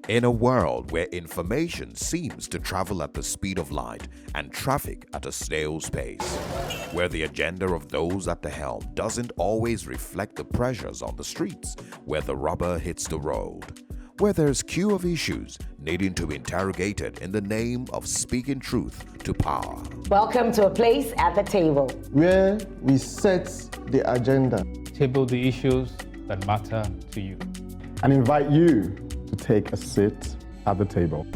In a world where information seems to travel at the speed of light and traffic at a snail's pace, where the agenda of those at the helm doesn't always reflect the pressures on the streets, where the rubber hits the road, where there's queue of issues needing to be interrogated in the name of speaking truth to power. Welcome to a place at the table, where we set the agenda, table the issues that matter to you, and invite you to take a seat at the table.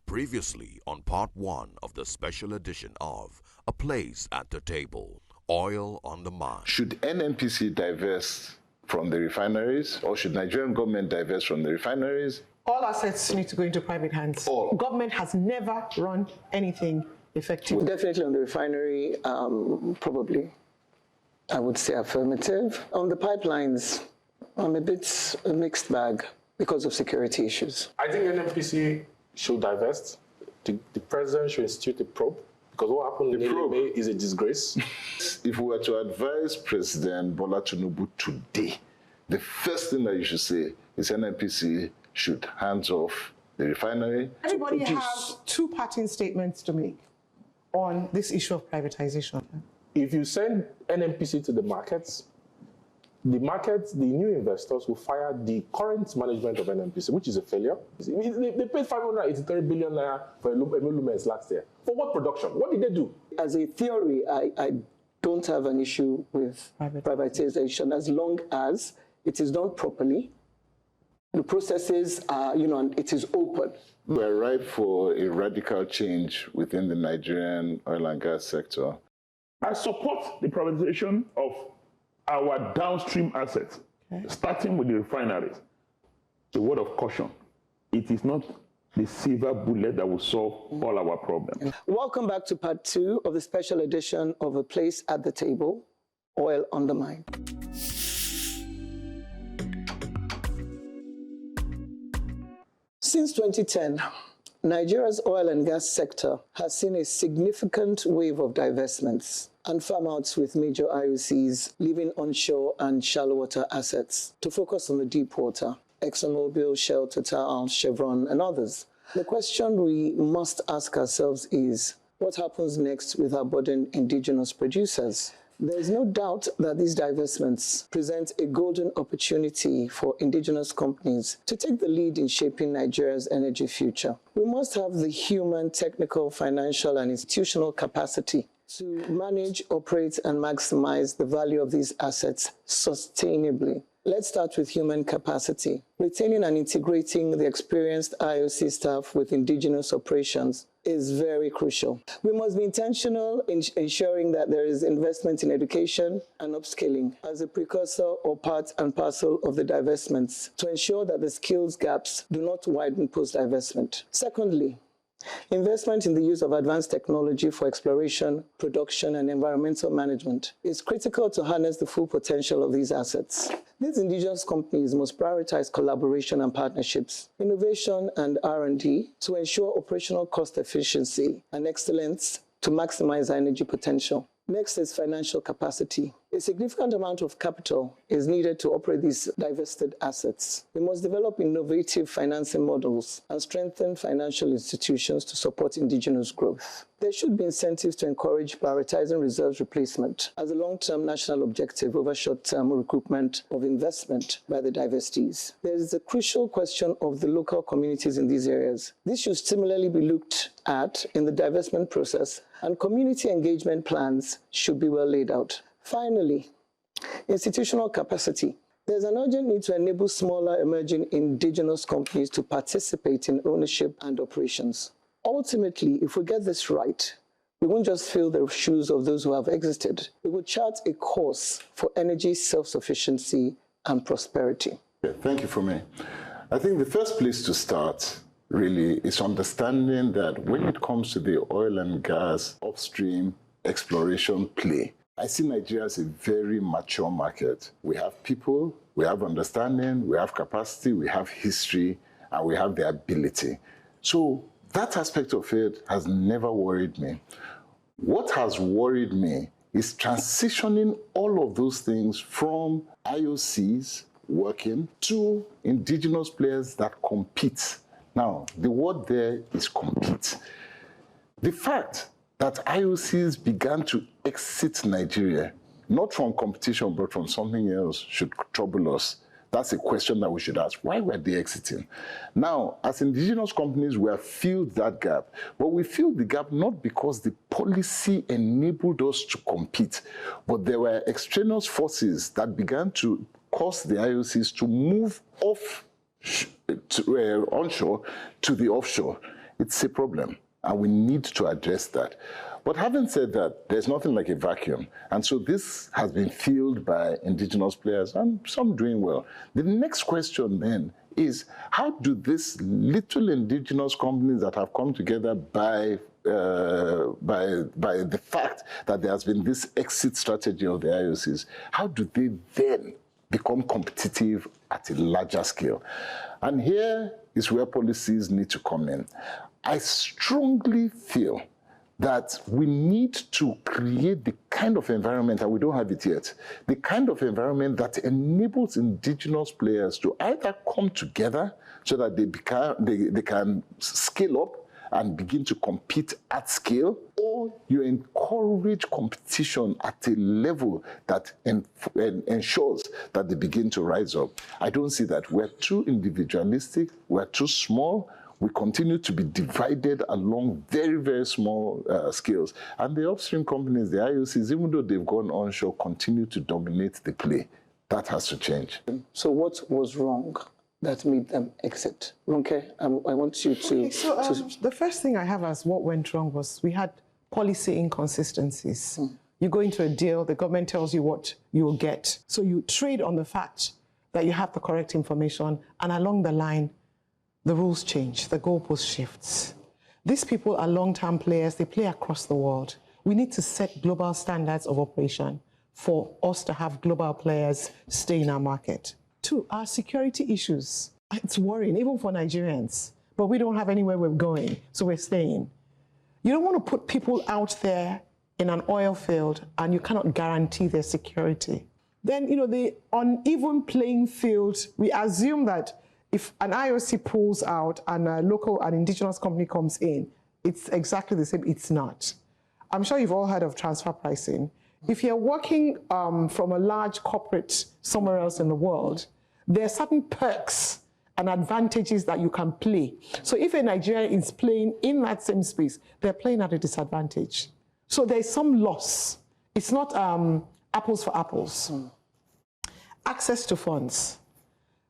Previously on part 1 of the special edition of A Place at the Table, Oil on the Mind. Should NNPC divest from the refineries, or should Nigerian government divest from the refineries? All assets need to go into private hands. All. Government has never run anything effectively. Definitely on the refinery, probably. I would say affirmative. On the pipelines, I'm a bit a mixed bag because of security issues. I think NNPC should divest. The president should institute a probe, because what happened in May is a disgrace. If we were to advise President Bola Tinubu today, the first thing that you should say is NNPC should hands off the refinery. Everybody has two parting statements to make on this issue of privatization. If you send NNPC to the markets, the new investors will fire the current management of NNPC, which is a failure. They paid 583 billion naira for emoluments last year. For what production? What did they do? As a theory, I don't have an issue with privatization as long as it is done properly. The processes are, and it is open. We're ripe for a radical change within the Nigerian oil and gas sector. I support the privatization of our downstream assets, starting with the refineries. A word of caution, it is not the silver bullet that will solve all our problems. Welcome back to part 2 of the special edition of A Place at the Table, Oil on the Mind. Since 2010, Nigeria's oil and gas sector has seen a significant wave of divestments and farm-outs, with major IOCs leaving onshore and shallow water assets to focus on the deep water: ExxonMobil, Shell, Total, Chevron, and others. The question we must ask ourselves is, what happens next with our burdened indigenous producers? There is no doubt that these divestments present a golden opportunity for indigenous companies to take the lead in shaping Nigeria's energy future. We must have the human, technical, financial, and institutional capacity to manage, operate, and maximize the value of these assets sustainably. Let's start with human capacity. Retaining and integrating the experienced IOC staff with indigenous operations is very crucial. We must be intentional in ensuring that there is investment in education and upskilling as a precursor or part and parcel of the divestments to ensure that the skills gaps do not widen post-divestment. Secondly, investment in the use of advanced technology for exploration, production, and environmental management is critical to harness the full potential of these assets. These indigenous companies must prioritize collaboration and partnerships, innovation and R&D to ensure operational cost efficiency and excellence to maximize our energy potential. Next is financial capacity. A significant amount of capital is needed to operate these divested assets. We must develop innovative financing models and strengthen financial institutions to support indigenous growth. There should be incentives to encourage prioritizing reserves replacement as a long-term national objective over short-term recoupment of investment by the divestees. There is a crucial question of the local communities in these areas. This should similarly be looked at in the divestment process, and community engagement plans should be well laid out. Finally, institutional capacity. There's an urgent need to enable smaller emerging indigenous companies to participate in ownership and operations. Ultimately, if we get this right, we won't just fill the shoes of those who have exited. We will chart a course for energy self-sufficiency and prosperity. Thank you for me. I think the first place to start really is understanding that when it comes to the oil and gas upstream exploration play, I see Nigeria as a very mature market. We have people, we have understanding, we have capacity, we have history, and we have the ability. So that aspect of it has never worried me. What has worried me is transitioning all of those things from IOCs working to indigenous players that compete. Now, the word there is compete. The fact that IOCs began to exit Nigeria, not from competition, but from something else, should trouble us. That's a question that we should ask. Why were they exiting? Now, as indigenous companies, we have filled that gap. But we filled the gap not because the policy enabled us to compete, but there were extraneous forces that began to cause the IOCs to move off onshore to the offshore. It's a problem, and we need to address that. But having said that, there's nothing like a vacuum. And so this has been filled by indigenous players, and some doing well. The next question then is, how do these little indigenous companies that have come together by the fact that there has been this exit strategy of the IOCs, how do they then become competitive at a larger scale? And here is where policies need to come in. I strongly feel that we need to create the kind of environment, and we don't have it yet, the kind of environment that enables indigenous players to either come together so that they can scale up and begin to compete at scale, or you encourage competition at a level that ensures that they begin to rise up. I don't see that. We're too individualistic, we're too small, we continue to be divided along very, very small scales. And the upstream companies, the IOCs, even though they've gone onshore, continue to dominate the play. That has to change. So what was wrong that made them exit? Ronke, I want you to... Okay, so the first thing I have as what went wrong was we had policy inconsistencies. You go into a deal, the government tells you what you will get. So you trade on the fact that you have the correct information, and along the line, the rules change, the goalpost shifts. These people are long-term players, they play across the world. We need to set global standards of operation for us to have global players stay in our market. Two, our security issues. It's worrying, even for Nigerians, but we don't have anywhere we're going, so we're staying. You don't want to put people out there in an oil field and you cannot guarantee their security. Then, the uneven playing field, we assume that if an IOC pulls out and a local and indigenous company comes in, it's exactly the same. It's not. I'm sure you've all heard of transfer pricing. If you're working from a large corporate somewhere else in the world, there are certain perks and advantages that you can play. So if a Nigerian is playing in that same space, they're playing at a disadvantage. So there's some loss. It's not apples for apples. Access to funds.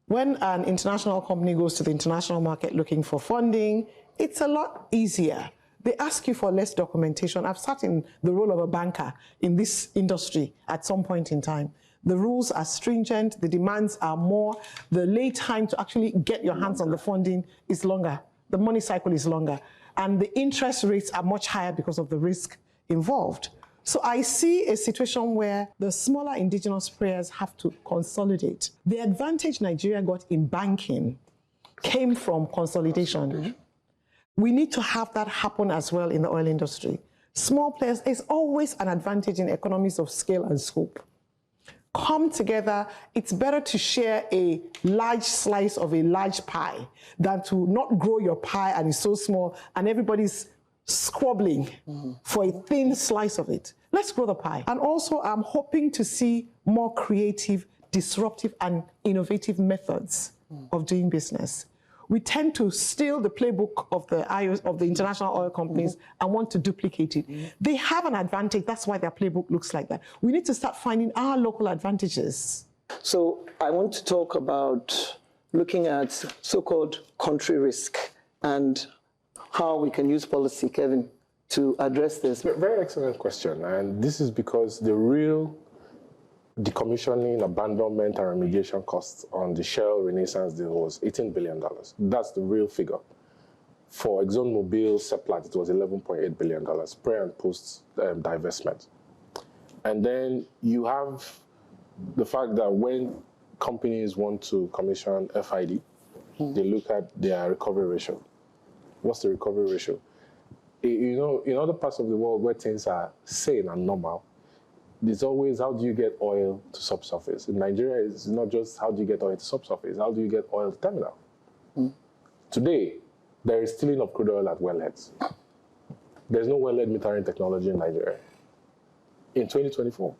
When an international company goes to the international market looking for funding, it's a lot easier. They ask you for less documentation. I've sat in the role of a banker in this industry at some point in time. The rules are stringent, the demands are more, the lay time to actually get your hands on the funding is longer, the money cycle is longer, and the interest rates are much higher because of the risk involved. So I see a situation where the smaller indigenous players have to consolidate. The advantage Nigeria got in banking came from consolidation. We need to have that happen as well in the oil industry. Small players, there's always an advantage in economies of scale and scope. Come together, it's better to share a large slice of a large pie than to not grow your pie and it's so small and everybody's squabbling for a thin slice of it. Let's grow the pie. And also, I'm hoping to see more creative, disruptive, and innovative methods of doing business. We tend to steal the playbook of the international oil companies and want to duplicate it. They have an advantage. That's why their playbook looks like that. We need to start finding our local advantages. So I want to talk about looking at so-called country risk and how we can use policy, Kevin, to address this. Very excellent question. And this is because the real decommissioning, abandonment, and remediation costs on the Shell Renaissance deal was $18 billion. That's the real figure. For ExxonMobil, Seplat, it was $11.8 billion, pre and post divestment. And then you have the fact that when companies want to commission FID, they look at their recovery ratio. What's the recovery ratio? In other parts of the world where things are sane and normal, there's always how do you get oil to subsurface. In Nigeria, it's not just how do you get oil to subsurface, how do you get oil to terminal. Today, there is stealing of crude oil at wellheads. There's no wellhead metering technology in Nigeria. In 2024,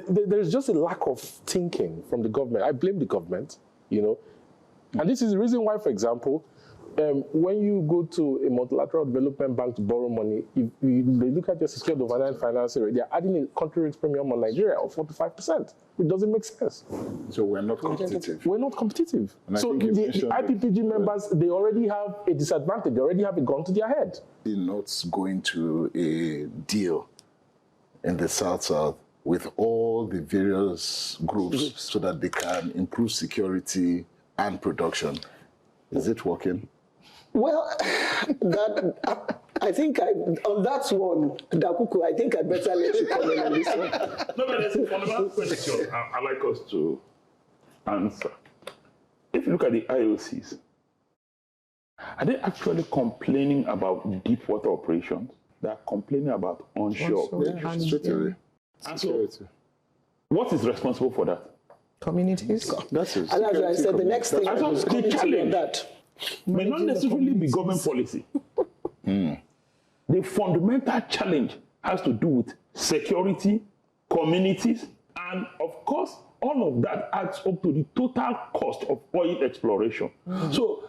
there's just a lack of thinking from the government. I blame the government, you know. And this is the reason why, for example, when you go to a multilateral development bank to borrow money, if they look at your secured overnight financing rate, they're adding a country risk premium on Nigeria of 45%, which doesn't make sense. So we're not competitive. We're not competitive. And so the IPPG members, they already have a disadvantage. They already have a gun to their head. They're not going to a deal in the South-South with all the various groups so that they can improve security and production. Is it working? Well, I think on that one, Dakuku, I think I'd better let you come in on this one. No, but there's a fundamental question I'd like us to answer. If you look at the IOCs, are they actually complaining about deep water operations? They're complaining about onshore operations. Straight away. And so, what is responsible for that? Communities. That's it. And as I said, the next thing And so is the challenge that may not necessarily be government policy. The fundamental challenge has to do with security, communities, and of course, all of that adds up to the total cost of oil exploration. So,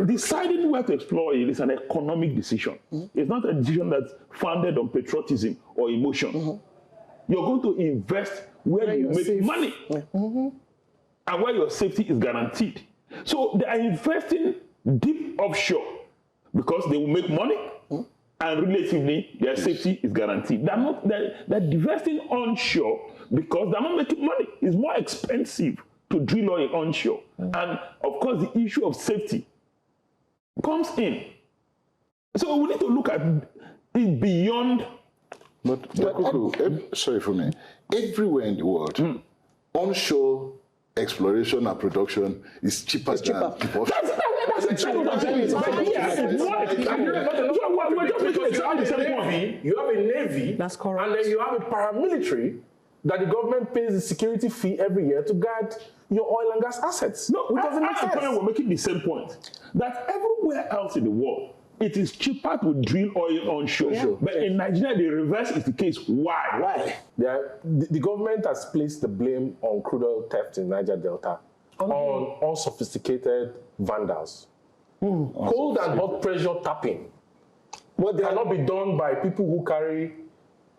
deciding where to explore oil is an economic decision. It's not a decision that's founded on patriotism or emotion. You're going to invest where you make money and where your safety is guaranteed. So they are investing deep offshore because they will make money and relatively their safety is guaranteed. They're investing onshore because they're not making money. It's more expensive to drill oil onshore. And of course, the issue of safety comes in. So we need to look at it beyond. But sorry for me. Everywhere in the world, onshore exploration and production is cheaper than offshore. You have a navy, That's correct. and then you have a paramilitary that the government pays the security fee every year to guard your oil and gas assets. No, it doesn't make sense. We're making the same point that everywhere else in the world, it is cheaper to drill oil onshore. But in Nigeria, the reverse is the case. Why? The government has placed the blame on crude oil theft in Niger Delta on unsophisticated vandals. Cold and hot pressure tapping cannot be done by people who carry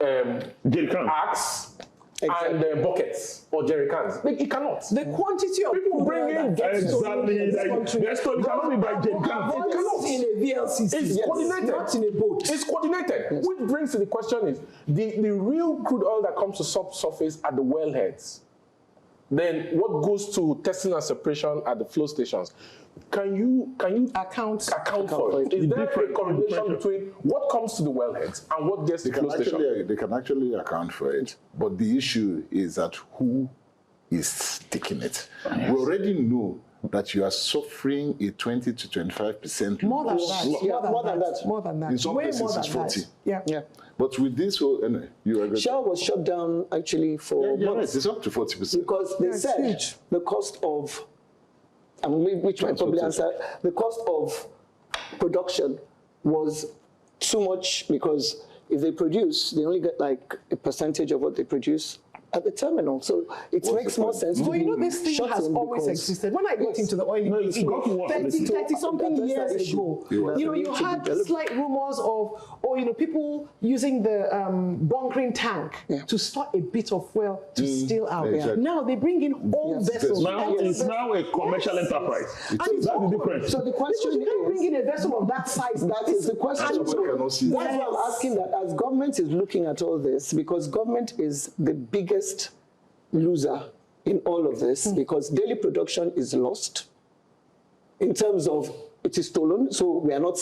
axe and buckets or jerry cans. It cannot. The quantity of people bring in exactly. It cannot be by jerry cans. It cannot in a VLCC. It's coordinated. Not in a boat. It's coordinated. Yes. Which brings to the question is the real crude oil that comes to subsurface at the wellheads. Then what goes to testing and separation at the flow stations? Can you account for it? Is there a correlation between what comes to the wellheads and what gets to the flow station? They can actually account for it. But the issue is that who is taking it? We already know that you are suffering a 20 to 25% More than loss. that. More than that. In some Way places more than it's 40. that. Yeah. But with this whole, you agree? Shell was shut down actually for months. It's up to 40%. Because they said the cost of, which might probably answer, the cost of production was too much because if they produce, they only get like a percentage of what they produce at the terminal. So it makes more sense to this thing has always existed. When I got into the oil industry 30-something years ago, you had slight rumors of, people using the bunkering tank to store a bit of fuel to steal out. Exactly. Now they bring in whole vessels. Now it's now a commercial enterprise. And it's That's the difference. So the question you can't bring in a vessel of that size. That is the question. That's why I'm asking that as government is looking at all this, because government is the biggest loser in all of this, because daily production is lost in terms of it is stolen. So we're not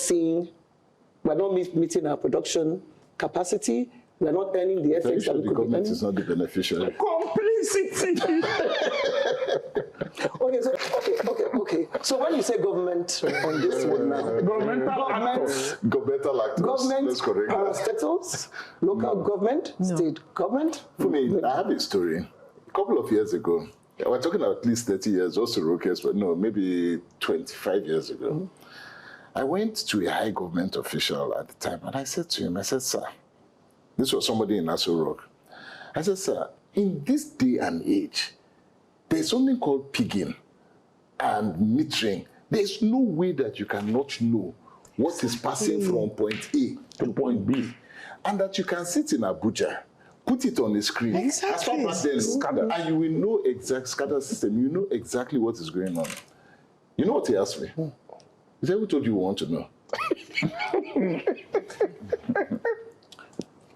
meeting our production capacity. We're not earning the effects that we the could be government earning. is not the beneficiary. Complicity. Okay. So when you say government on this one now, Governmental actors. Governmental actors. government, Let's correct that. parastatals, local government, state government. For me, I have a story. A couple of years ago, we're talking about at least 30 years, also Rokes, but no, maybe 25 years ago. I went to a high government official at the time, and I said to him, I said, sir, this was somebody in Aso Rock. I said, sir, in this day and age, there's something called pigging and metering. There's no way that you cannot know what is passing from point A to point B. And that you can sit in Abuja, put it on the screen, Exactly. as far as scatter, and you will know exact scatter system. You know exactly what is going on. You know what he asked me? He said, who told you want to know?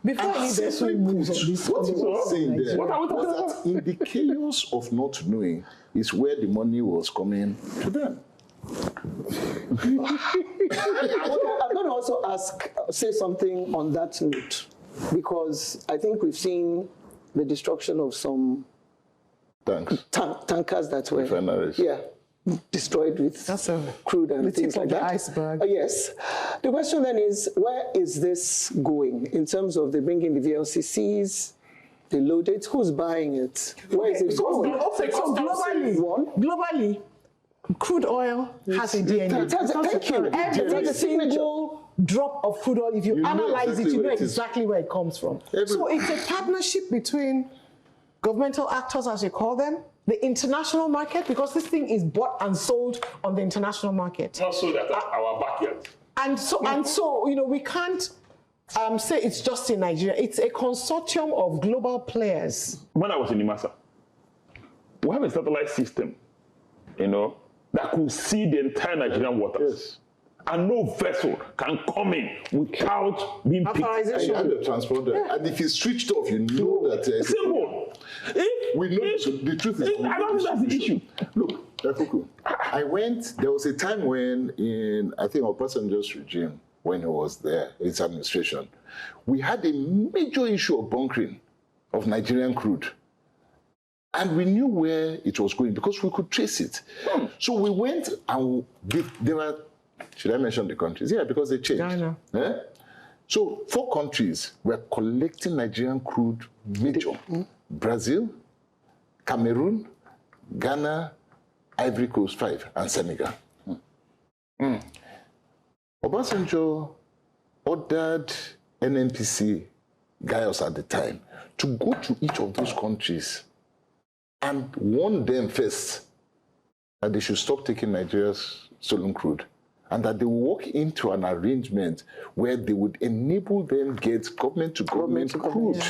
Before And any vessel simply moves put, on this what he was saying there What are we talking was that in the chaos of not knowing is where the money was coming to them. I'm going to also say something on that note, because I think we've seen the destruction of some Thanks. tankers that were Refineries. destroyed with That's a- crude and the things tip like of the that. iceberg. Yes. The question then is, where is this going in terms of they bring in the VLCCs, they load it, who's buying it? Where is it going? Globally, crude oil has a DNA. Thank you. Every single drop of crude oil, if you analyze exactly it, you know where it is. exactly where it comes from. So it's a partnership between governmental actors, as you call them, the international market, because this thing is bought and sold on the international market. Not so that our backyard. And so, you know, we can't say it's just in Nigeria. It's a consortium of global players. When I was in Imasa, we have a satellite system, that could see the entire Nigerian waters. Yes. And no vessel can come in without being picked. And you have the transponder. Yeah. And if it's switched off, you know that... Simple. We know the truth is... I don't think that's the issue. Look, there was a time when in, I think, Obasanjo's regime, when he was there, his administration, we had a major issue of bunkering of Nigerian crude. And we knew where it was going because we could trace it. So we went and there were... Should I mention the countries? Yeah, because they changed. Ghana. Yeah? So 4 countries were collecting Nigerian crude major. Brazil, Cameroon, Ghana, Ivory Coast 5, and Senegal. Obasanjo ordered NNPC guys at the time to go to each of those countries and warn them first that they should stop taking Nigeria's stolen crude, and that they will walk into an arrangement where they would enable them get government-to-government crude,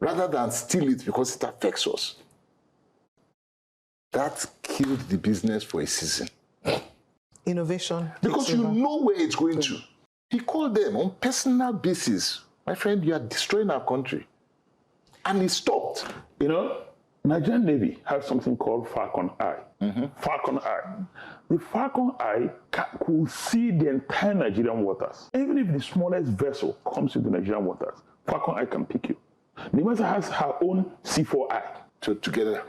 rather than steal it because it affects us. That killed the business for a season. Innovation. Because you know where it's going to. He called them on personal basis. My friend, you are destroying our country. And he stopped. Nigerian Navy has something called Falcon Eye. Falcon Eye. The Falcon Eye could see the entire Nigerian waters. Even if the smallest vessel comes into Nigerian waters, Falcon Eye can pick you. The vessel has her own C4 eye. Together.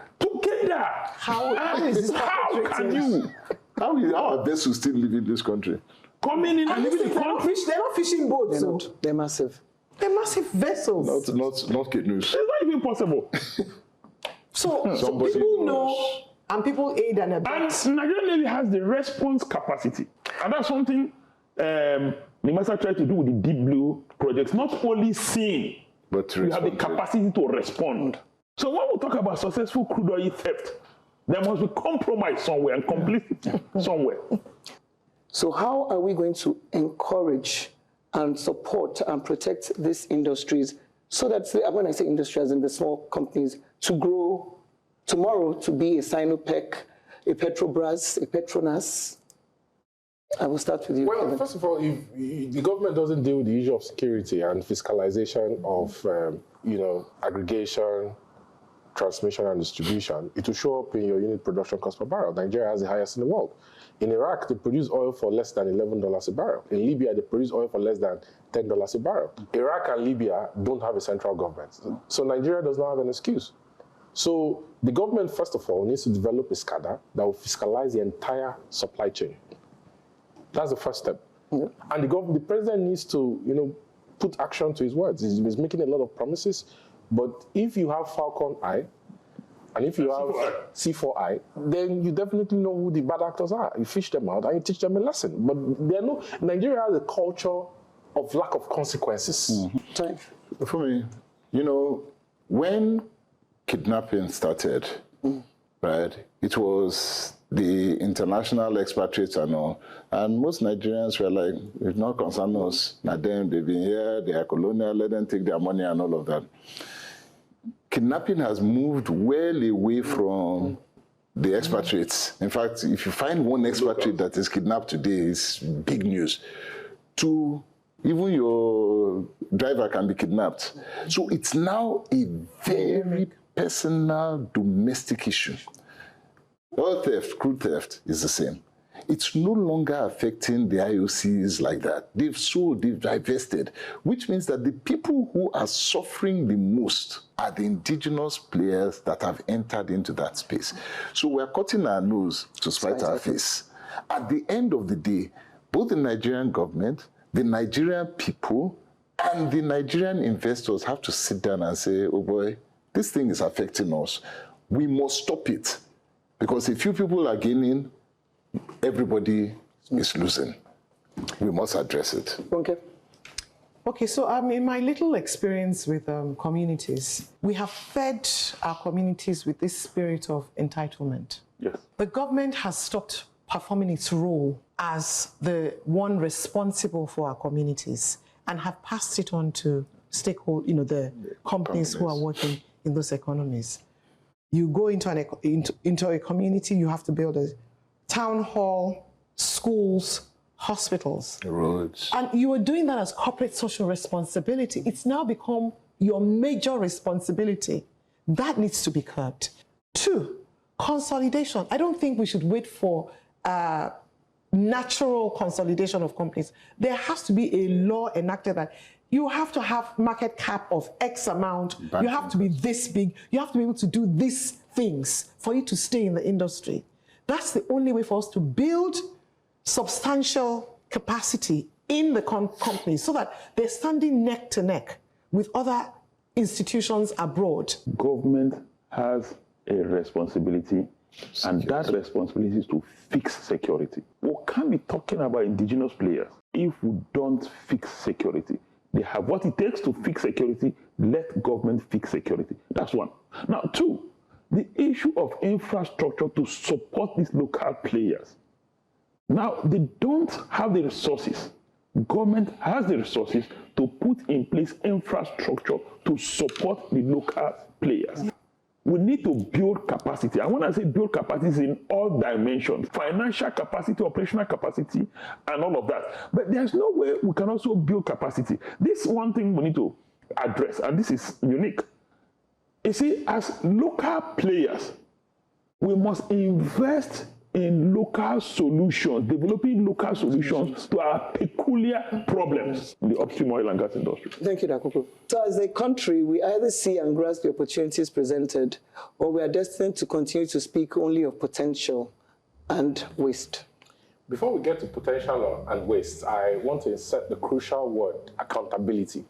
How is this? How can you? How are vessels still living in this country? Coming in and living in the They're country. not fishing boats. They're massive. They're massive vessels. Not good news. It's not even possible. So people know and people aid and abet. And Nigerian Navy has the response capacity. And that's something NIMASA tried to do with the Deep Blue projects. Not only seeing, but you have the capacity to respond. So when we talk about successful crude oil theft, there must be compromise somewhere and complicity somewhere. So how are we going to encourage and support and protect these industries so that, when I say industries and the small companies, to grow tomorrow to be a Sinopec, a Petrobras, a Petronas? I will start with you. Well, Kevin. first of all, if the government doesn't deal with the issue of security and fiscalization of, aggregation, transmission, and distribution, it will show up in your unit production cost per barrel. Nigeria has the highest in the world. In Iraq, they produce oil for less than $11 a barrel. In Libya, they produce oil for less than $10 a barrel. Iraq and Libya don't have a central government. So Nigeria does not have an excuse So the government, first of all, needs to develop a SCADA that will fiscalize the entire supply chain. That's the first step. And the president needs to, put action to his words. He's making a lot of promises, but if you have Falcon Eye, and if you have C4I, then you definitely know who the bad actors are. You fish them out and you teach them a lesson. But Nigeria has a culture of lack of consequences. For me, when kidnapping started, right, it was the international expatriates and all, and most Nigerians were like, it's not concern us. Now them, they've been here, they are colonial, let them take their money and all of that. Kidnapping has moved well away from the expatriates. In fact, if you find one expatriate that is kidnapped today, it's big news. To even your driver can be kidnapped. So it's now a very personal domestic issue. Oil theft, crude theft is the same. It's no longer affecting the IOCs like that. They've sold, they've divested, which means that the people who are suffering the most are the indigenous players that have entered into that space. So we're cutting our nose to spite our face. At the end of the day, both the Nigerian government, the Nigerian people, and the Nigerian investors have to sit down and say, oh boy, this thing is affecting us. We must stop it. Because if few people are gaining, everybody is losing. We must address it. Okay, so in my little experience with communities, we have fed our communities with this spirit of entitlement. Yes. The government has stopped performing its role as the one responsible for our communities and have passed it on to stakeholders, the companies who are working in those economies. You go into a community, you have to build a town hall, schools, hospitals. Roads. And you were doing that as corporate social responsibility. It's now become your major responsibility. That needs to be curbed. 2, consolidation. I don't think we should wait for natural consolidation of companies. There has to be a law enacted that you have to have market cap of X amount. You have to be this big. You have to be able to do these things for you to stay in the industry. That's the only way for us to build substantial capacity in the companies so that they're standing neck to neck with other institutions abroad. Government has a responsibility, and that responsibility is to fix security. We can't be talking about indigenous players if we don't fix security. They have what it takes to fix security. Let government fix security. That's one. Now, 2, the issue of infrastructure to support these local players. Now, they don't have the resources. Government has the resources to put in place infrastructure to support the local players. We need to build capacity. And when I say build capacity, in all dimensions, financial capacity, operational capacity, and all of that. But there's no way we can also build capacity. This one thing we need to address, and this is unique. You see, as local players, we must invest in local solutions, developing local solutions to our peculiar problems in the upstream oil and gas industry. Thank you, Dakuku. So as a country, we either see and grasp the opportunities presented, or we are destined to continue to speak only of potential and waste. Before we get to potential and waste, I want to insert the crucial word, accountability.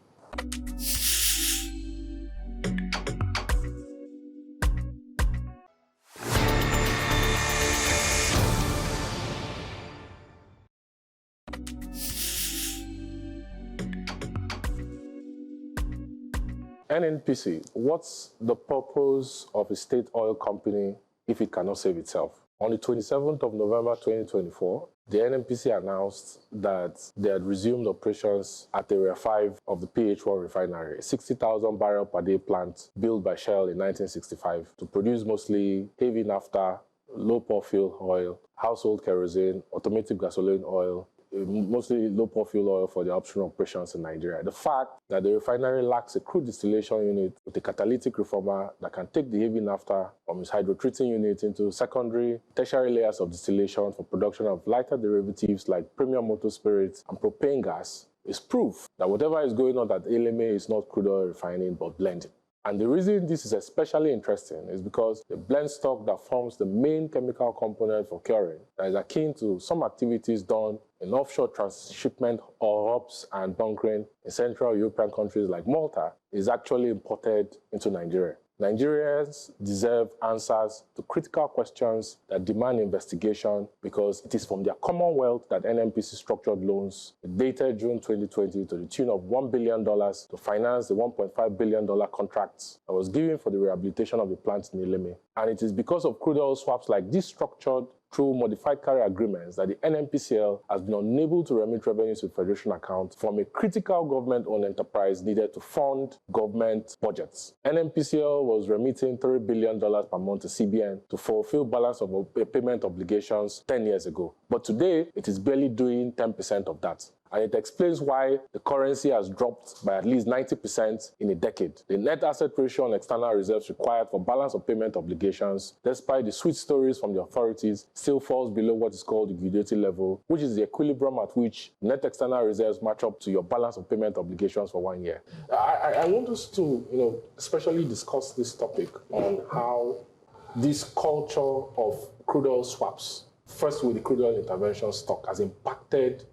NNPC, what's the purpose of a state oil company if it cannot save itself? On the 27th of November 2024, the NNPC announced that they had resumed operations at Area 5 of the PH1 refinery, a 60,000 barrel per day plant built by Shell in 1965 to produce mostly heavy naphtha, low-power fuel oil, household kerosene, automotive gasoline oil, mostly low-power fuel oil for the upstream operations in Nigeria. The fact that the refinery lacks a crude distillation unit with a catalytic reformer that can take the heavy naphtha from its hydrotreating unit into secondary, tertiary layers of distillation for production of lighter derivatives like premium motor spirits and propane gas is proof that whatever is going on at LMA is not crude oil refining but blending. And the reason this is especially interesting is because the blend stock that forms the main chemical component for curing that is akin to some activities done in offshore transshipment or hubs and bunkering in Central European countries like Malta is actually imported into Nigeria. Nigerians deserve answers to critical questions that demand investigation because it is from their commonwealth that NNPC structured loans dated June 2020 to the tune of $1 billion to finance the $1.5 billion contracts that was given for the rehabilitation of the plant in Ileme. And it is because of crude oil swaps like this structured through modified carrier agreements that the NNPCL has been unable to remit revenues to Federation account from a critical government-owned enterprise needed to fund government budgets. NNPCL was remitting $3 billion per month to CBN to fulfill balance of payment obligations 10 years ago. But today, it is barely doing 10% of that. And it explains why the currency has dropped by at least 90% in a decade. The net asset ratio on external reserves required for balance of payment obligations, despite the sweet stories from the authorities, still falls below what is called the utility level, which is the equilibrium at which net external reserves match up to your balance of payment obligations for 1 year. I want us to, especially discuss this topic on how this culture of crude oil swaps, first with the crude oil intervention stock, has impacted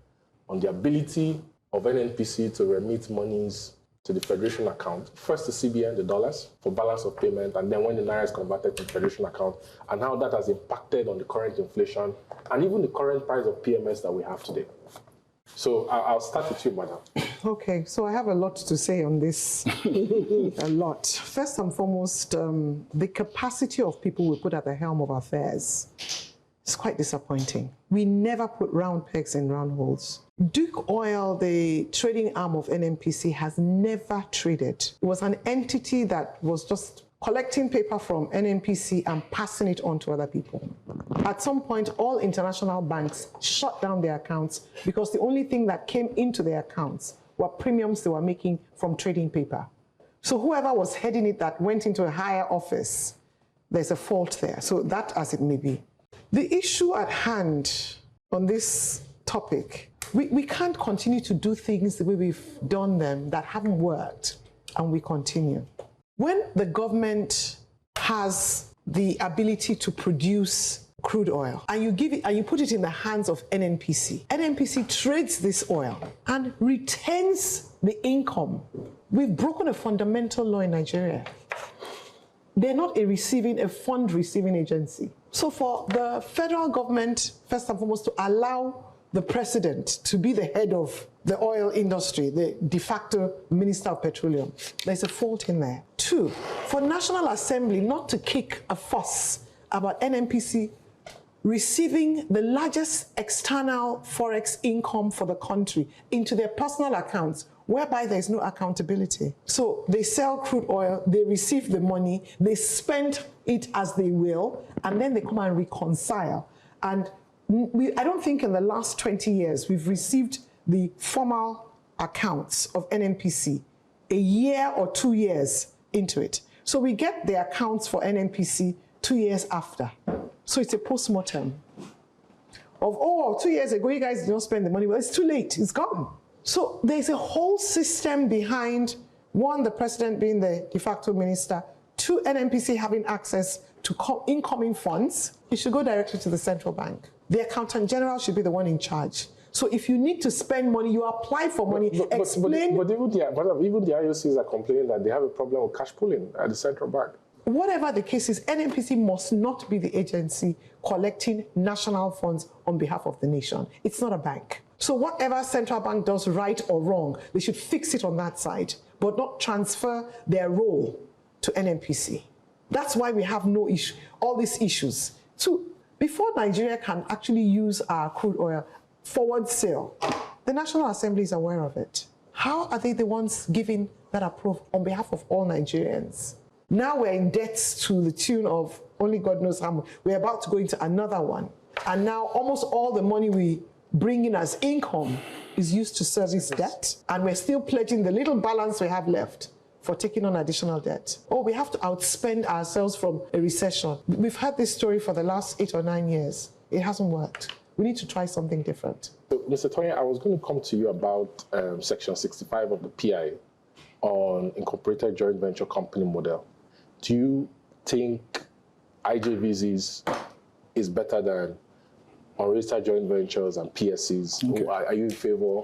on the ability of NNPC to remit monies to the Federation account, first to CBN, the dollars, for balance of payment, and then when the Naira is converted to the Federation account, and how that has impacted on the current inflation and even the current price of PMS that we have today. So I'll start with you, madam. Okay, so I have a lot to say on this, a lot. First and foremost, the capacity of people we put at the helm of affairs is quite disappointing. We never put round pegs in round holes. Duke Oil, the trading arm of NNPC, has never traded. It was an entity that was just collecting paper from NNPC and passing it on to other people. At some point, all international banks shut down their accounts because the only thing that came into their accounts were premiums they were making from trading paper. So whoever was heading it that went into a higher office, there's a fault there. So that as it may be. The issue at hand on this topic, we can't continue to do things the way we've done them that haven't worked, and we continue. When the government has the ability to produce crude oil and you give it and you put it in the hands of NNPC, NNPC trades this oil and retains the income. We've broken a fundamental law in Nigeria. They're not a fund receiving agency. So for the federal government, first and foremost, to allow the president to be the head of the oil industry, the de facto Minister of Petroleum, there's a fault in there. Two, for National Assembly not to kick a fuss about NNPC receiving the largest external forex income for the country into their personal accounts, whereby there's no accountability. So they sell crude oil, they receive the money, they spend it as they will, and then they come and reconcile. And I don't think in the last 20 years we've received the formal accounts of NNPC a year or 2 years into it. So we get the accounts for NNPC 2 years after. So it's a post-mortem of, oh, 2 years ago you guys did not spend the money. Well, it's too late, it's gone. So there's a whole system behind, one, the president being the de facto minister, two, NNPC having access to incoming funds. It should go directly to the central bank. The accountant general should be the one in charge. So if you need to spend money, you apply for money, explain. But even the IOCs are complaining that they have a problem with cash pooling at the central bank. Whatever the case is, NNPC must not be the agency collecting national funds on behalf of the nation. It's not a bank. So whatever central bank does right or wrong, they should fix it on that side, but not transfer their role to NNPC. That's why we have no issue, all these issues. So before Nigeria can actually use our crude oil forward sale, the National Assembly is aware of it. How are they the ones giving that approval on behalf of all Nigerians? Now we're in debts to the tune of only God knows how much. We're about to go into another one. And now almost all the money we bring in as income is used to service debt. And we're still pledging the little balance we have left for taking on additional debt. Oh, we have to outspend ourselves from a recession. We've had this story for the last 8 or 9 years. It hasn't worked. We need to try something different. So, Mr. Tony, I was going to come to you about Section 65 of the PI, on incorporated joint venture company model. Do you think IJVs is better than unregistered joint ventures and PSCs? Okay. Are you in favor?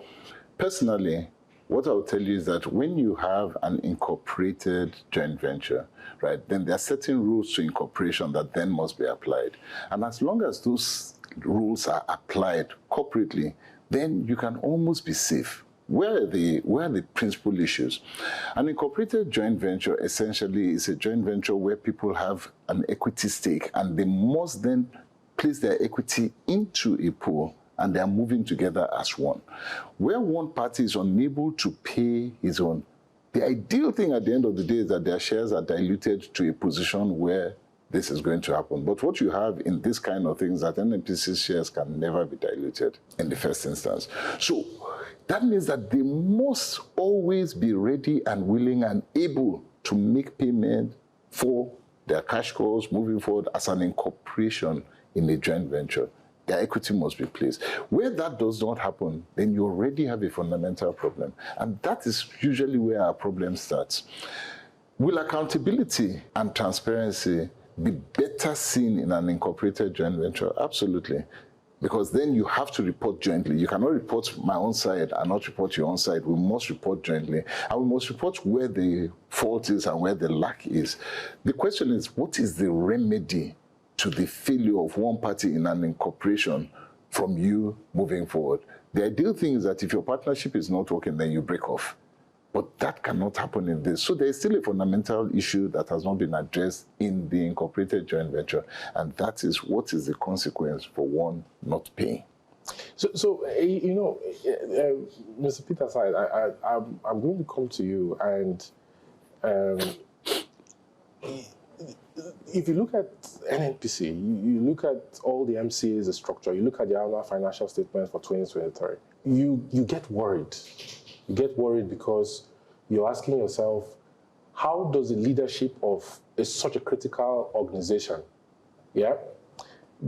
Personally, what I'll tell you is that when you have an incorporated joint venture, right, then there are certain rules to incorporation that then must be applied. And as long as those rules are applied corporately, then you can almost be safe. Where are the principal issues? An incorporated joint venture essentially is a joint venture where people have an equity stake and they must then place their equity into a pool and they are moving together as one. Where one party is unable to pay his own, the ideal thing at the end of the day is that their shares are diluted to a position where this is going to happen. But what you have in this kind of things that NNPC shares can never be diluted in the first instance. So that means that they must always be ready and willing and able to make payment for their cash calls moving forward as an incorporation in a joint venture. Their equity must be placed. Where that does not happen, then you already have a fundamental problem. And that is usually where our problem starts. Will accountability and transparency be better seen in an incorporated joint venture? Absolutely. Because then you have to report jointly. You cannot report my own side and not report your own side. We must report jointly. And we must report where the fault is and where the lack is. The question is, what is the remedy to the failure of one party in an incorporation from you moving forward? The ideal thing is that if your partnership is not working, then you break off. But that cannot happen in this. So there is still a fundamental issue that has not been addressed in the incorporated joint venture, and that is what is the consequence for one not paying. So you know, Mr. Peter Side, I'm going to come to you, and if you look at NNPC, you look at all the MCAs, the structure, you look at the annual financial statements for 2023, you get worried. You get worried because you're asking yourself, how does the leadership of such a critical organization,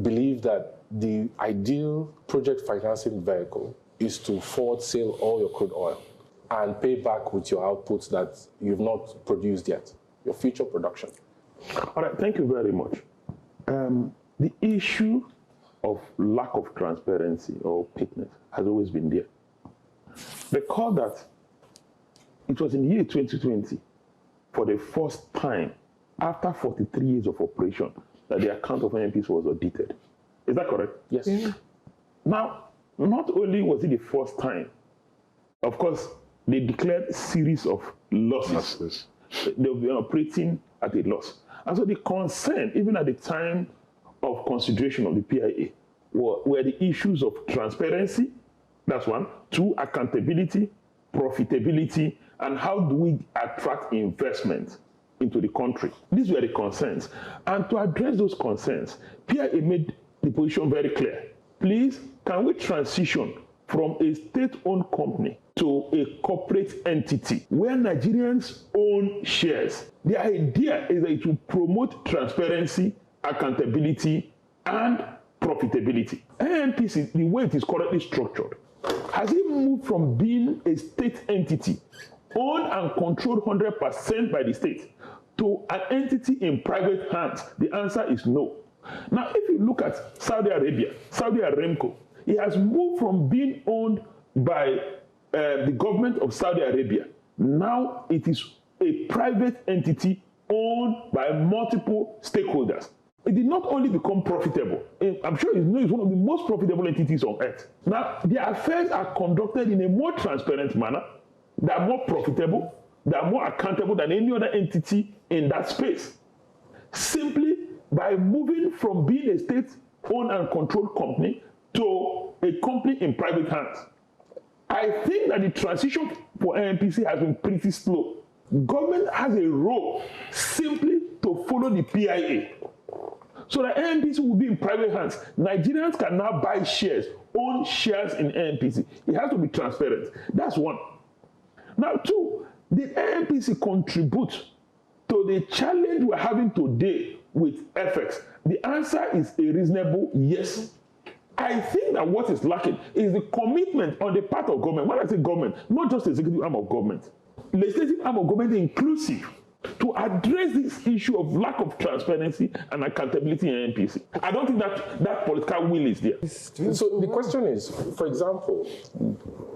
believe that the ideal project financing vehicle is to forward sale all your crude oil and pay back with your outputs that you've not produced yet, your future production? All right, thank you very much. The issue of lack of transparency or opaqueness has always been there. Recall that it was in the year 2020, for the first time, after 43 years of operation, that the account of NNPC was audited. Is that correct? Yes. Mm-hmm. Now, not only was it the first time, of course, they declared a series of losses. They've been operating at a loss. And so the concern, even at the time of consideration of the PIA, were the issues of transparency. That's one. Two, accountability, profitability, and how do we attract investment into the country? These were the concerns. And to address those concerns, PIA made the position very clear. Please, can we transition from a state-owned company to a corporate entity where Nigerians own shares? The idea is that it will promote transparency, accountability, and profitability. NNPC, the way it is currently structured, has it moved from being a state entity owned and controlled 100% by the state to an entity in private hands? The answer is no. Now, if you look at Saudi Arabia, Saudi Aramco, it has moved from being owned by the government of Saudi Arabia. Now it is a private entity owned by multiple stakeholders. It did not only become profitable, I'm sure you know it's one of the most profitable entities on earth. Now, their affairs are conducted in a more transparent manner. They are more profitable. They are more accountable than any other entity in that space. Simply by moving from being a state-owned and controlled company to a company in private hands. I think that the transition for NNPC has been pretty slow. Government has a role simply to follow the PIA. So that NNPC will be in private hands. Nigerians can now buy shares, own shares in NNPC. It has to be transparent. That's one. Now, two, did NNPC contribute to the challenge we're having today with FX? The answer is a reasonable yes. I think that what is lacking is the commitment on the part of government. When I say government, not just the executive arm of government, legislative arm of government inclusive to address this issue of lack of transparency and accountability in NNPC? I don't think that political will is there. So the question is, for example,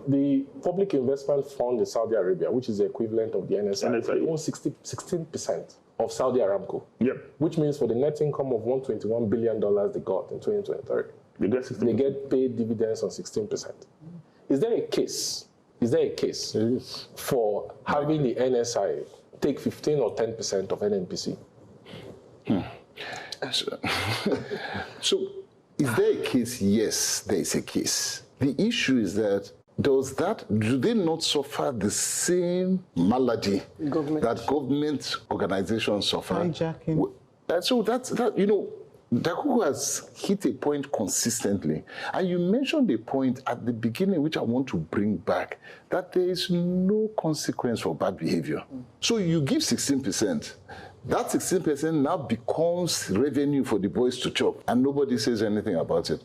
the Public Investment Fund in Saudi Arabia, which is the equivalent of the NSI, owns 16% of Saudi Aramco. Yep. Which means for the net income of $121 billion they got in 2023, they get paid dividends on 16%. Is there a case for having the NSI take 15 or 10% of NNPC? So, is there a case? Yes, there is a case. The issue is that do they not suffer the same malady that government organizations suffer? Hijacking. So Dakuku has hit a point consistently. And you mentioned a point at the beginning, which I want to bring back, that there is no consequence for bad behavior. So you give 16%. That 16% now becomes revenue for the boys to chop, and nobody says anything about it.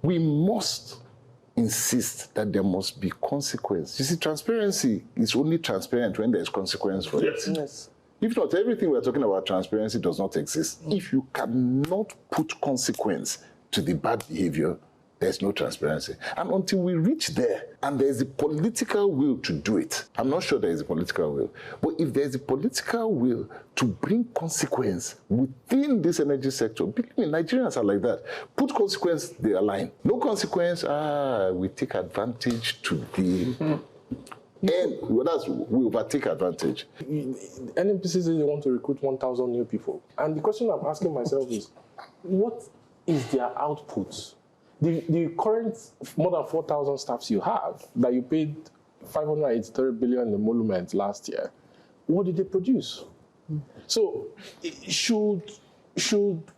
We must insist that there must be consequence. You see, transparency is only transparent when there is consequence for it. Yes. If not, everything we're talking about transparency does not exist. If you cannot put consequence to the bad behavior, there's no transparency. And until we reach there, and there's a political will to do it, I'm not sure there is a political will, but if there's a political will to bring consequence within this energy sector, believe me, Nigerians are like that. Put consequence, they align. No consequence, we take advantage to the... And we overtake advantage. NNPC says they want to recruit 1,000 new people. And the question I'm asking myself is, what is their output? The current more than 4,000 staffs you have, that you paid 583 billion in emolument last year, what did they produce? So should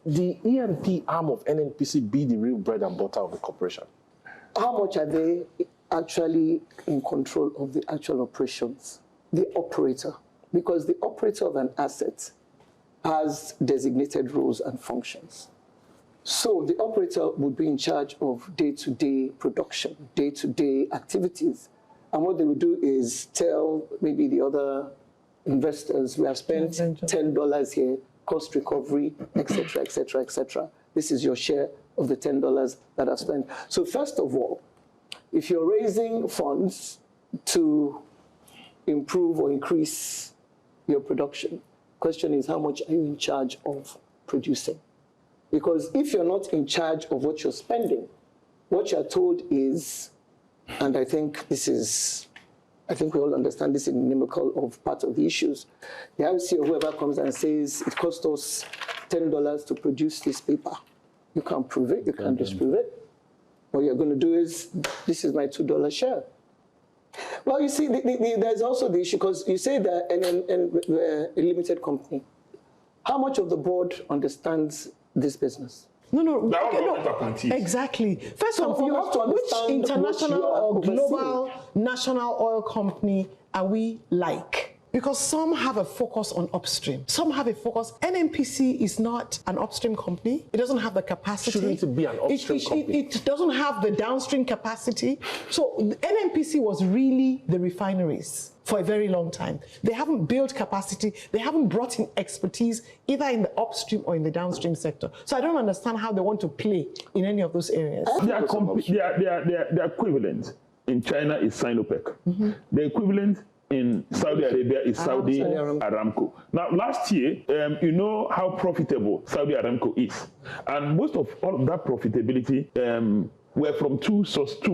the E&P arm of NNPC be the real bread and butter of the corporation? How much are they actually in control of the actual operations? The operator. Because the operator of an asset has designated roles and functions. So the operator would be in charge of day-to-day production, day-to-day activities. And what they would do is tell maybe the other investors, we have spent $10 here, cost recovery, etc., etc., etc. This is your share of the $10 that I've spent. So first of all, if you're raising funds to improve or increase your production, question is, how much are you in charge of producing? Because if you're not in charge of what you're spending, what you're told is, and I think we all understand this is inimical of part of the issues. The IOC or whoever comes and says, it cost us $10 to produce this paper. You can't prove it, you can't disprove it. What you're going to do is, this is my $2 share. Well, you see, there's also the issue, because you say that a limited company. How much of the board understands this business? No. Exactly. First of all, which international or global national oil company are we like? Because some have a focus on upstream. Some have a focus. NNPC is not an upstream company. It doesn't have the capacity. Shouldn't it be an upstream company? It doesn't have the downstream capacity. So NNPC was really the refineries for a very long time. They haven't built capacity. They haven't brought in expertise either in the upstream or in the downstream sector. So I don't understand how they want to play in any of those areas. Their equivalent in China is Sinopec. The equivalent in Saudi Arabia is Saudi Aramco. Now, last year, you know how profitable Saudi Aramco is. And most of all of that profitability were from two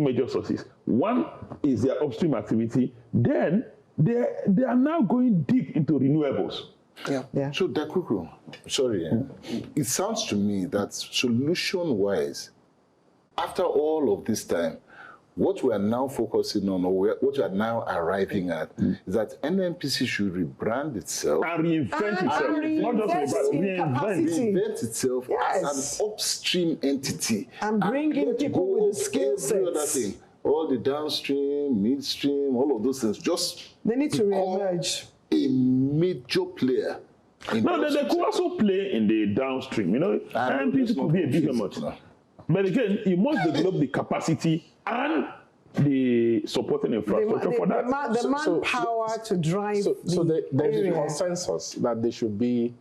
major sources. One is their upstream activity. Then they are now going deep into renewables. Yeah. So Dakuku, sorry, it sounds to me that solution-wise, after all of this time, what we are now focusing on, or what we are now arriving at, is that NNPC should rebrand itself and reinvent itself. Not just reinvent itself as an upstream entity. And bring in people with the skill sets. All the downstream, midstream, all of those things. They need to reemerge. A major player. No, they could also play in the downstream. You know, NNPC could be a behemoth. But again, you must develop the capacity and the supporting infrastructure for that. The manpower to drive there's a consensus that there should be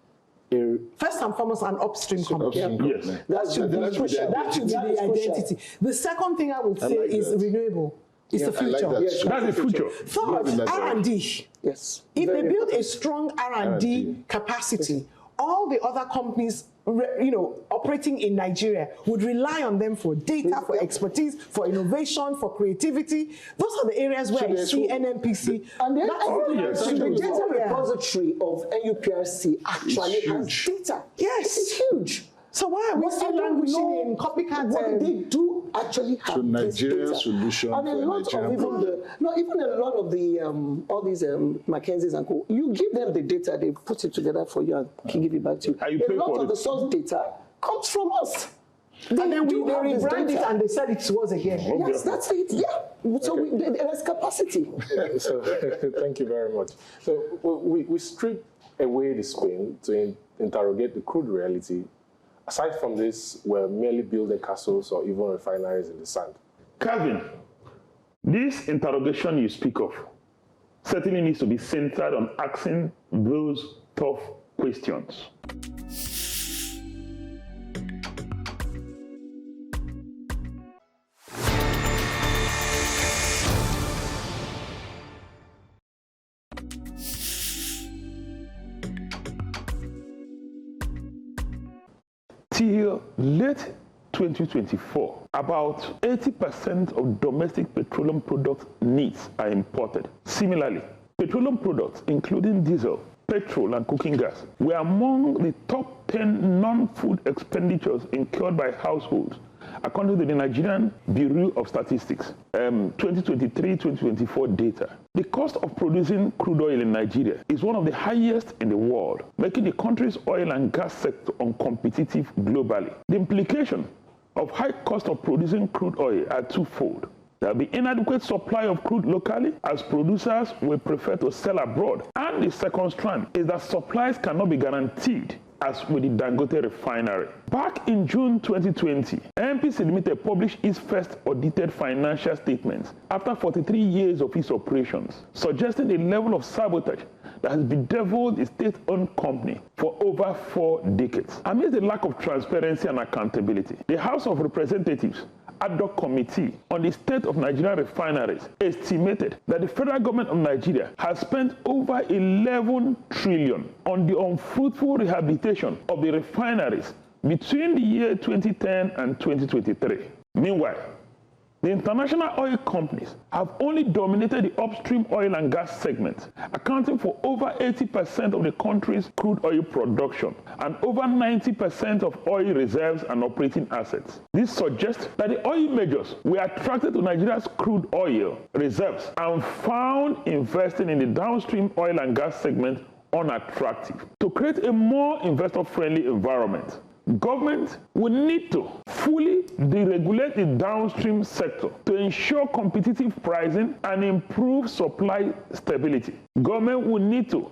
first and foremost an upstream company. Yes. That should be the identity. The second thing I would say is renewable. It's the future. That's the future. Third, R&D. Yes. If they build a strong R&D capacity, all the other companies, operating in Nigeria would rely on them for data, for expertise, for innovation, for creativity. Those are the areas where I see NNPC. And then the data repository of NUPRC actually has data. Yes. It's huge. So why are we still languishing in copycat? What they do actually have Nigerian solution and a lot of even a lot of the all these Mackenzie's and co. You give them the data, they put it together for you and can give it back to you. A lot of the source data comes from us. And then we rebrand it and they sell it to us again. Okay. Yes, that's it. Yeah. So there's capacity. So thank you very much. So we strip away the spin to interrogate the crude reality. Aside from this, we're merely building castles or even refineries in the sand. Calvin, this interrogation you speak of certainly needs to be centered on asking those tough questions. Till late 2024, about 80% of domestic petroleum product needs are imported. Similarly, petroleum products, including diesel, petrol, and cooking gas, were among the top 10 non-food expenditures incurred by households, according to the Nigerian Bureau of Statistics, 2023-2024 data. The cost of producing crude oil in Nigeria is one of the highest in the world, making the country's oil and gas sector uncompetitive globally. The implication of high cost of producing crude oil are twofold. There will be inadequate supply of crude locally, as producers will prefer to sell abroad. And the second strand is that supplies cannot be guaranteed, as with the Dangote refinery. Back in June 2020, NNPC Limited published its first audited financial statements after 43 years of its operations, suggesting a level of sabotage that has bedeviled the state-owned company for over 4 decades. Amidst the lack of transparency and accountability, the House of Representatives ad hoc committee on the state of Nigerian refineries estimated that the federal government of Nigeria has spent over 11 trillion on the unfruitful rehabilitation of the refineries between the year 2010 and 2023. Meanwhile, the international oil companies have only dominated the upstream oil and gas segment, accounting for over 80% of the country's crude oil production and over 90% of oil reserves and operating assets. This suggests that the oil majors were attracted to Nigeria's crude oil reserves and found investing in the downstream oil and gas segment unattractive. To create a more investor-friendly environment, government will need to fully deregulate the downstream sector to ensure competitive pricing and improve supply stability. Government will need to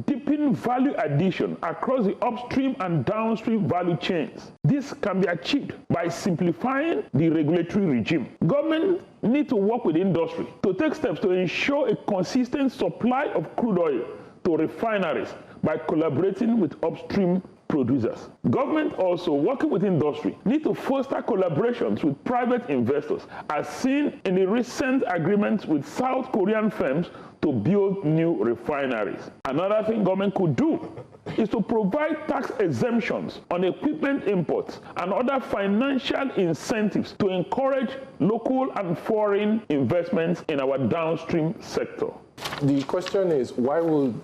deepen value addition across the upstream and downstream value chains. This can be achieved by simplifying the regulatory regime. Government need to work with industry to take steps to ensure a consistent supply of crude oil to refineries by collaborating with upstream producers. Government also, working with industry, need to foster collaborations with private investors, as seen in the recent agreement with South Korean firms to build new refineries. Another thing government could do is to provide tax exemptions on equipment imports and other financial incentives to encourage local and foreign investments in our downstream sector. The question is, why would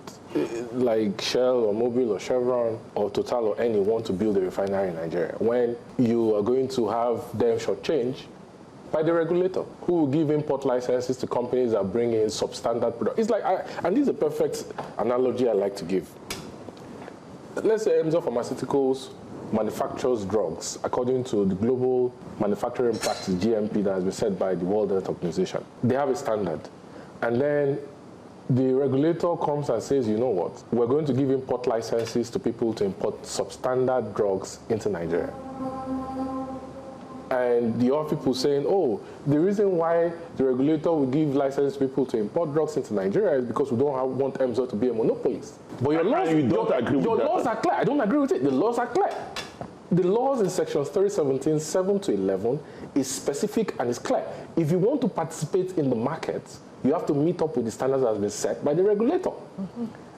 like Shell or Mobil or Chevron or Total or any want to build a refinery in Nigeria when you are going to have them shortchanged by the regulator, who will give import licenses to companies that bring in substandard products? It's like, and this is a perfect analogy I like to give. Let's say Emzo Pharmaceuticals manufactures drugs according to the global manufacturing practice, GMP, that has been set by the World Health Organization. They have a standard. And then the regulator comes and says, you know what, we're going to give import licenses to people to import substandard drugs into Nigeria. And you have people saying, oh, the reason why the regulator will give license to people to import drugs into Nigeria is because we don't want MSO to be a monopolist. But your laws, your laws are clear. I don't agree with it. The laws are clear. The laws in sections 317, 7 to 11 is specific and is clear. If you want to participate in the market, you have to meet up with the standards that have been set by the regulator.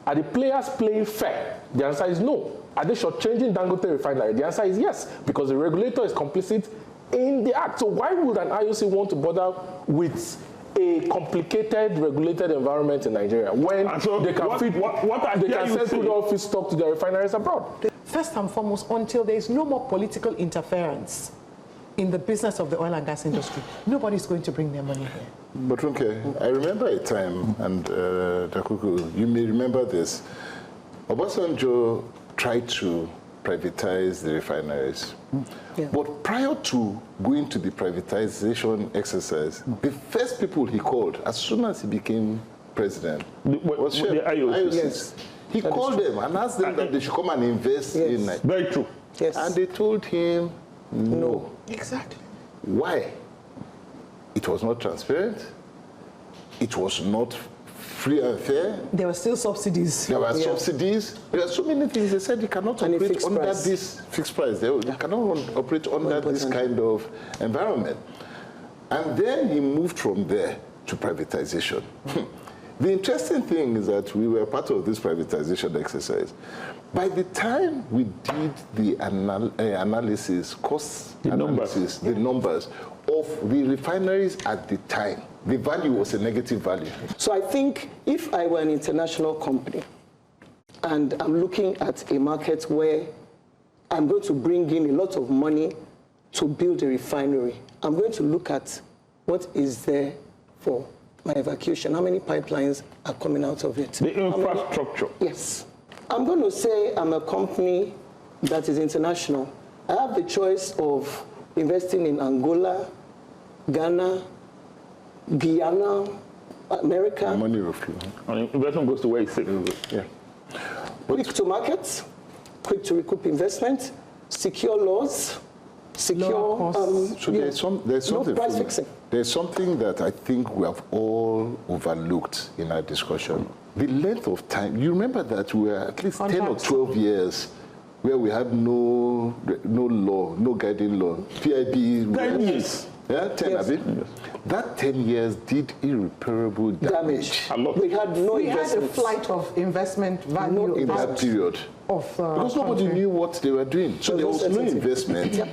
Are the players playing fair? The answer is no. Are they shortchanging Dangote refinery? The answer is yes, because the regulator is complicit in the act. So why would an IOC want to bother with a complicated, regulated environment in Nigeria when they can sell crude oil feedstock to their refineries abroad? First and foremost, until there is no more political interference in the business of the oil and gas industry, nobody's going to bring their money here. But Runke, I remember a time, and Dakuku, you may remember this, Obasanjo tried to privatize the refineries. Yeah. But prior to going to the privatization exercise, the first people he called, as soon as he became president, was the IOCs. Yes. He called them and asked them that they should come and invest in Nigeria. Very true. Yes. And they told him no. Exactly. Why? It was not transparent. It was not free and fair. There were still subsidies. There were subsidies. There are so many things. They said you cannot operate under this fixed price. They cannot operate under this kind of environment. And then he moved from there to privatization. The interesting thing is that we were part of this privatization exercise. By the time we did the analysis, cost analysis, the numbers of the refineries at the time, the value was a negative value. So I think if I were an international company and I'm looking at a market where I'm going to bring in a lot of money to build a refinery, I'm going to look at what is there for my evacuation. How many pipelines are coming out of it? The infrastructure. Yes. I'm going to say I'm a company that is international. I have the choice of investing in Angola, Ghana, Guyana, America. Money roughly. Investment goes to where it's safe. Yeah. Quick to market, quick to recoup investment, secure laws, secure. So there's something. Price fixing. There's something that I think we have all overlooked in our discussion. The length of time. You remember that we were at least 10 or 12 years where we had no law, no guiding law. PIB. 10 years. Yeah, 10, yes. Yes. That 10 years did irreparable damage. A lot. We had no we investment. Had a flight of investment value in that period. Because nobody knew what they were doing. So there was no investment. Yeah.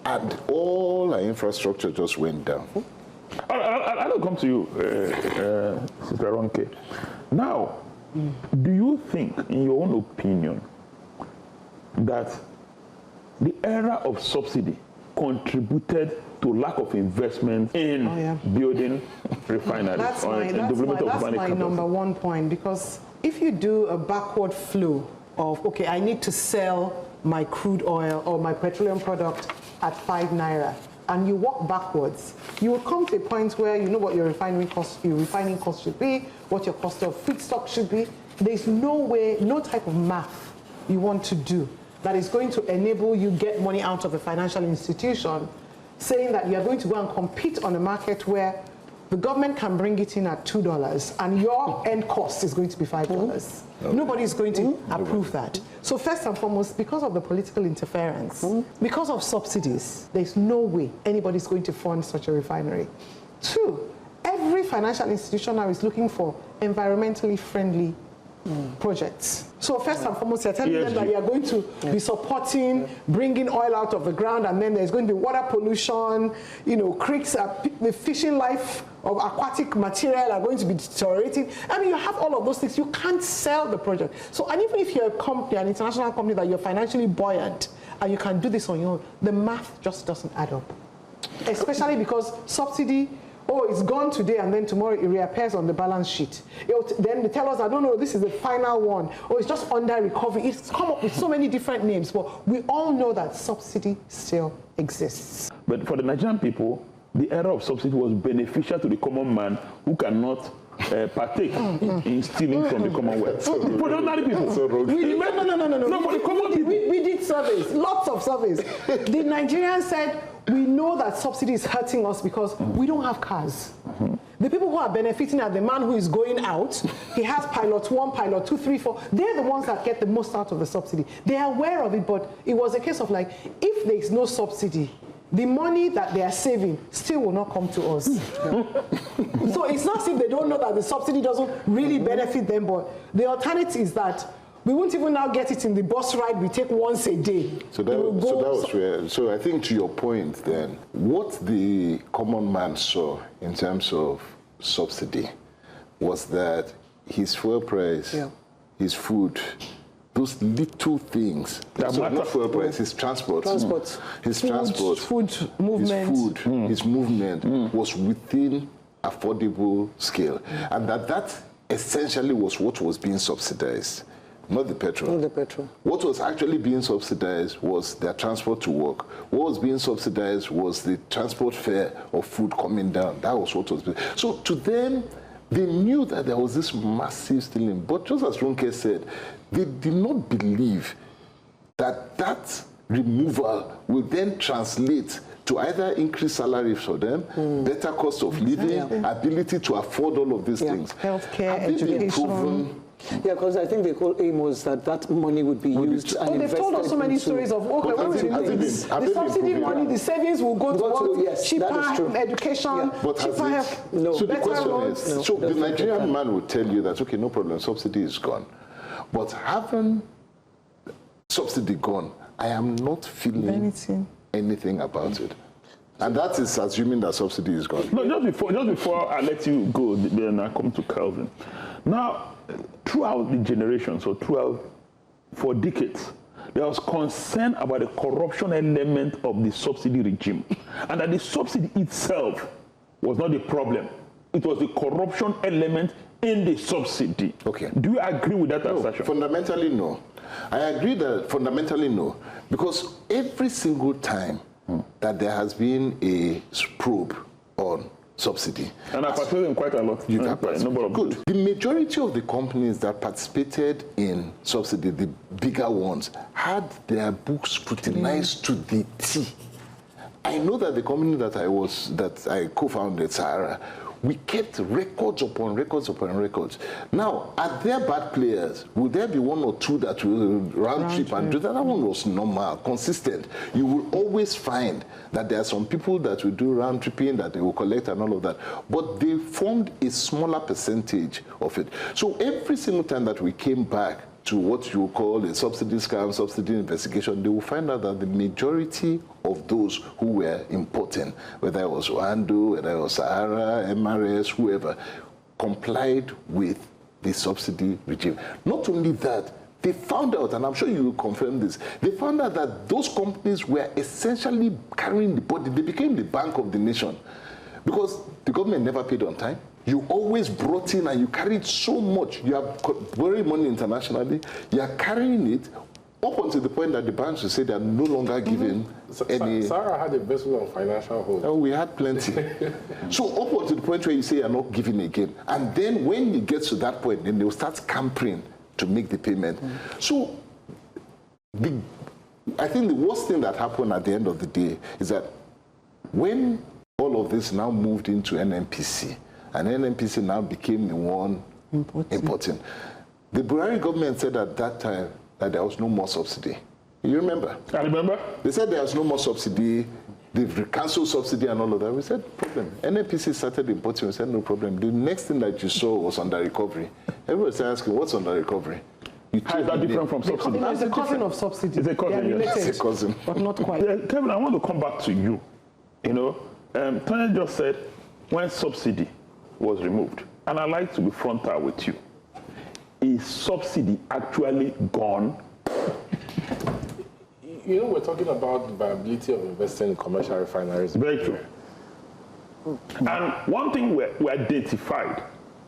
And all our infrastructure just went down. I'll come to you, Sister Ronke. Now, do you think, in your own opinion, that the era of subsidy contributed to lack of investment in building refineries? That's my number one point, because if you do a backward flow of, okay, I need to sell my crude oil or my petroleum product at 5 naira, and you walk backwards, you will come to a point where you know what your refining cost should be, what your cost of feedstock should be. There's no way, no type of math you want to do that is going to enable you get money out of a financial institution, saying that you are going to go and compete on a market where the government can bring it in at $2 and your end cost is going to be $5. Nobody is going to approve that. So first and foremost, because of the political interference, because of subsidies, there's no way anybody's going to fund such a refinery. 2, every financial institution now is looking for environmentally friendly projects. So first and foremost, you're telling them that you're going to be supporting bringing oil out of the ground, and then there's going to be water pollution, you know, creeks, the fishing life of aquatic material are going to be deteriorating. I mean, you have all of those things. You can't sell the project. So, and even if you're a company, an international company that you're financially buoyant, and you can do this on your own, the math just doesn't add up. Especially because subsidy, oh, it's gone today and then tomorrow it reappears on the balance sheet. Then they tell us, I don't know, this is the final one. Or it's just under recovery. It's come up with so many different names, but we all know that subsidy still exists. But for the Nigerian people, the era of subsidy was beneficial to the common man who cannot partake in stealing from the Commonwealth. For the ordinary people. No, for the common people. We did surveys, lots of surveys. The Nigerians said, We know that subsidy is hurting us because we don't have cars. The people who are benefiting are the man who is going out. He has pilot 1, pilot 2, 3, 4. They're the ones that get the most out of the subsidy. They are aware of it, but it was a case of like, if there is no subsidy, the money that they are saving still will not come to us. So it's not as if they don't know that the subsidy doesn't really benefit them, but the alternative is that we won't even now get it in the bus ride we take once a day. So I think to your point then, what the common man saw in terms of subsidy was that his fuel price, his food, those little things. Not fuel price, his transport. His transport. Food movement. His movement was within affordable scale. And that essentially was what was being subsidized. Not the petrol. Not the petrol. What was actually being subsidized was their transport to work. What was being subsidized was the transport fare of food coming down. That was what was being. So to them, they knew that there was this massive stealing. But just as Ronke said, they did not believe that that removal will then translate to either increase salaries for them, better cost of living, ability to afford all of these things. Healthcare, education. Yeah, because I think the whole aim was that that money would be used and they've told us so many stories of, the subsidy money, the savings will go to cheaper education, cheaper health. So the question is, so the Nigerian man will tell you that, okay, no problem, subsidy is gone. But having subsidy gone, I am not feeling anything about it. And that is assuming that subsidy is gone. No, just before I let you go, then I come to Calvin. Now, throughout the generations, or for decades, there was concern about the corruption element of the subsidy regime, and that the subsidy itself was not the problem. It was the corruption element in the subsidy. Okay. Do you agree with that assertion? Fundamentally, no. I agree that fundamentally, no. Because every single time that there has been a probe on subsidy. And I participated in quite a lot. Good. The majority of the companies that participated in subsidy, the bigger ones, had their books scrutinized to the T. I know that the company that I co-founded, Sahara, we kept records upon records upon records. Now, are there bad players? Will there be one or two that will round trip and do that? That one was normal, consistent. You will always find that there are some people that will do round tripping, that they will collect and all of that. But they formed a smaller percentage of it. So every single time that we came back to what you call a subsidy scam, subsidy investigation, they will find out that the majority of those who were importing, whether it was Oando, whether it was Sahara, MRS, whoever, complied with the subsidy regime. Not only that, they found out, and I'm sure you will confirm this, they found out that those companies were essentially carrying the body. They became the bank of the nation because the government never paid on time. You always brought in and you carried so much. You are borrowing money internationally. You are carrying it up until the point that the banks will say they are no longer giving any. Sarah had investment on financial hold. Oh, we had plenty. So up until the point where you say you are not giving again. And then when it gets to that point, then they will start scampering to make the payment. So I think the worst thing that happened at the end of the day is that when all of this now moved into NNPC, and NNPC now became the one importing. The Buhari government said at that time that there was no more subsidy. You remember? I remember. They said there was no more subsidy. They've cancelled subsidy and all of that. We said, problem. NNPC started importing. We said, no problem. The next thing that you saw was under recovery. Everybody started asking, what's under recovery? How is that different from subsidy? It's a cousin of subsidy. It's a cousin, It's a cousin. But not quite. Kevin, I want to come back to you. You know, Tanya just said, when subsidy was removed, and I'd like to be frontal with you. Is subsidy actually gone? You know, we're talking about the viability of investing in commercial refineries. Very true. And one thing we identified,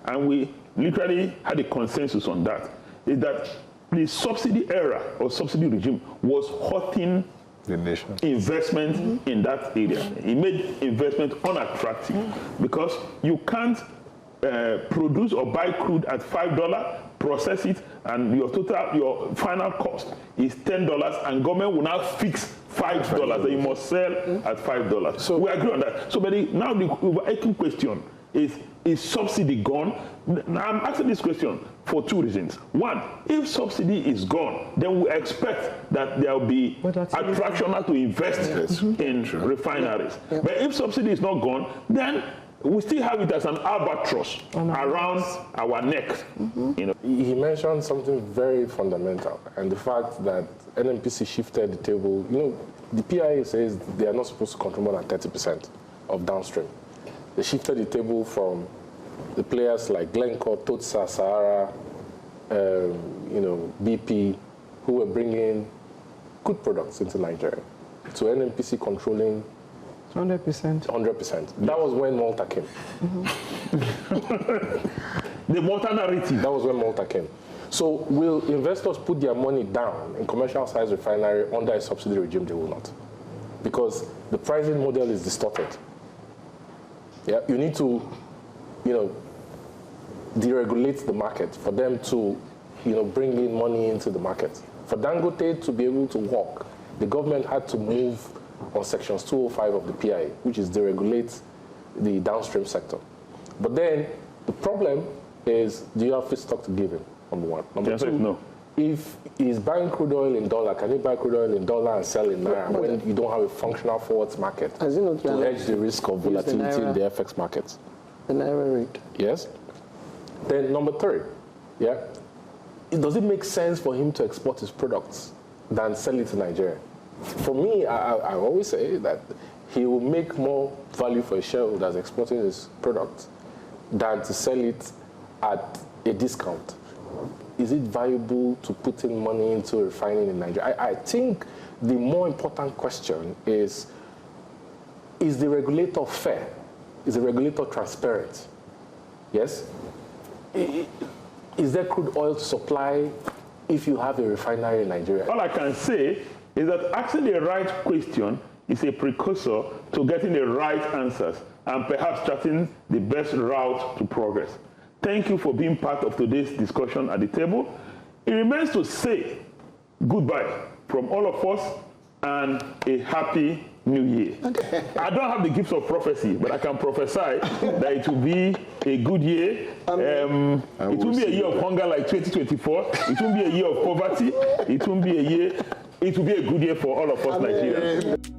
and we literally had a consensus on that, is that the subsidy era or subsidy regime was hurting the nation investment in that area. It made investment unattractive because you can't produce or buy crude at $5, process it, and your final cost is $10, and government will now fix $5 that you must sell at $5. So we agree on that. So, but now the overarching question is subsidy gone? Now I'm asking this question for two reasons. One, if subsidy is gone, then we expect that there will be attraction to invest in refineries. Yeah. But if subsidy is not gone, then we still have it as an albatross around our neck. You know. He mentioned something very fundamental, and the fact that NNPC shifted the table. You know, the PIA says they are not supposed to control more than 30% of downstream. They shifted the table from the players like Glencore, Totsa, Sahara, BP, who were bringing good products into Nigeria, to NNPC controlling 100%. 100%. That was when Malta came. The Malta narrative. That was when Malta came. So will investors put their money down in commercial size refinery under a subsidy regime? They will not. Because the pricing model is distorted. Yeah, you need to, deregulate the market for them to, bring in money into the market. For Dangote to be able to work, the government had to move on sections 205 of the PIA, which is deregulate the downstream sector. But then the problem is, do you have feedstock to give him? Number one. Number two, no. If he's buying crude oil in dollar, can he buy crude oil in dollar and sell in naira when you don't have a functional forwards market to hedge the risk of volatility in the FX markets? The naira rate. Yes. Then number three, does it make sense for him to export his products than sell it to Nigeria? For me, I always say that he will make more value for his shareholders exporting his products than to sell it at a discount. Is it viable to put in money into refining in Nigeria? I think the more important question is the regulator fair? Is the regulator transparent? Yes? Is there crude oil to supply if you have a refinery in Nigeria? All I can say is that asking the right question is a precursor to getting the right answers and perhaps charting the best route to progress. Thank you for being part of today's discussion at the table. It remains to say goodbye from all of us and a happy new year. I don't have the gifts of prophecy, but I can prophesy that it will be a good year. It will be a year of hunger like 2024. It will be a year of poverty. It will be a good year for all of us Nigerians.